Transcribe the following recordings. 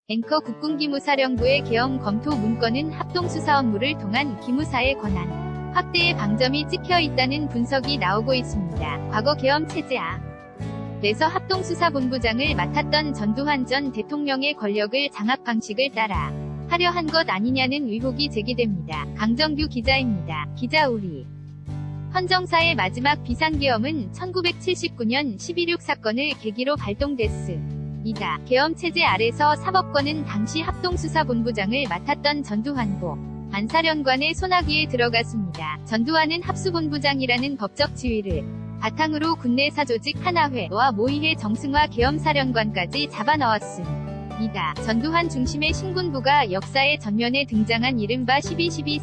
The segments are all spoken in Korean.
앵커 국군기무사령부의 계엄 검토 문건은 합동수사 업무를 통한 기무사의 권한 확대의 방점이 찍혀 있다는 분석이 나오고 있습니다. 과거 계엄 체제하 내서 합동수사본부장을 맡았던 전두환 전 대통령의 권력을 장악 방식을 따라 하려 한 것 아니냐는 의혹이 제기됩니다. 강정규 기자입니다. 기자 우리 헌정사의 마지막 비상계엄은 1979년 11.6 사건을 계기로 발동됐습니다. 계엄체제 아래서 사법권은 당시 합동수사본부장을 맡았던 전두환 안사령관의 손아귀에 들어갔습니다. 전두환은 합수본부장이라는 법적 지위를 바탕으로 군내 사조직 하나회와 모의회 정승화 계엄사령관까지 잡아넣었습니다. 전두환 중심의 신군부가 역사의 전면에 등장한 이른바 12.12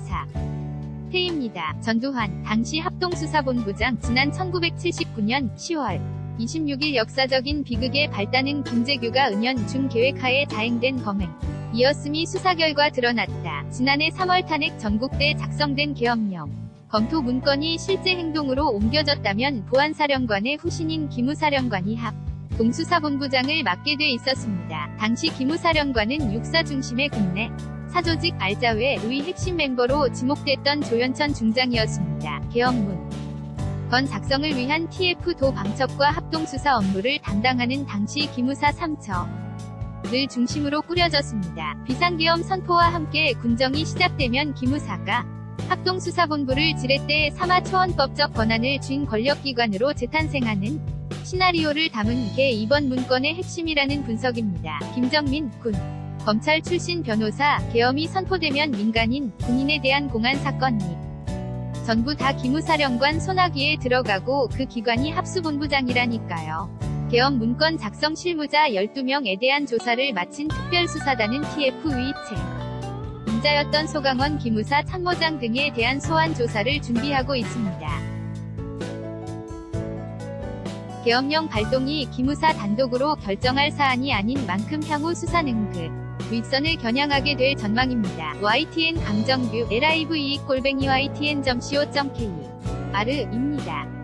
사태입니다. 전두환, 당시 합동수사본부장, 지난 1979년 10월 26일 역사적인 비극의 발단은 김재규가 은연중 계획하에 자행된 범행이었음이 수사 결과 드러났다. 지난해 3월 탄핵 전국대 작성된 계엄령 검토 문건이 실제 행동으로 옮겨졌다면 보안사령관의 후신인 기무사령관이 동수사본부장을 맡게 돼 있었습니다. 당시 기무사령관은 육사 중심의 국내 사조직 알자회의 핵심 멤버로 지목됐던 조연천 중장이었습니다. 계엄문 건 작성을 위한 TF-도 방첩과 합동수사 업무를 담당하는 당시 기무사 3처를 중심으로 꾸려졌습니다. 비상계엄 선포와 함께 군정이 시작되면 기무사가 합동수사본부를 지렛대 삼아 초원법적 권한을 쥔 권력기관으로 재탄생하는 시나리오를 담은 게 이번 문건의 핵심이라는 분석입니다. 김정민 군 검찰 출신 변호사, 계엄이 선포되면 민간인, 군인에 대한 공안 사건이 전부 다 기무사령관 손아귀에 들어가고 그 기관이 합수본부장이라니까요. 계엄 문건 작성 실무자 12명에 대한 조사를 마친 특별수사단은 TF-의 임자였던 소강원 기무사 참모장 등에 대한 소환 조사를 준비하고 있습니다. 계엄령 발동이 기무사 단독으로 결정할 사안이 아닌 만큼 향후 수사 능lực 윗선을 겨냥하게 될 전망입니다. YTN 강정규 live_ytn.co.kr 입니다.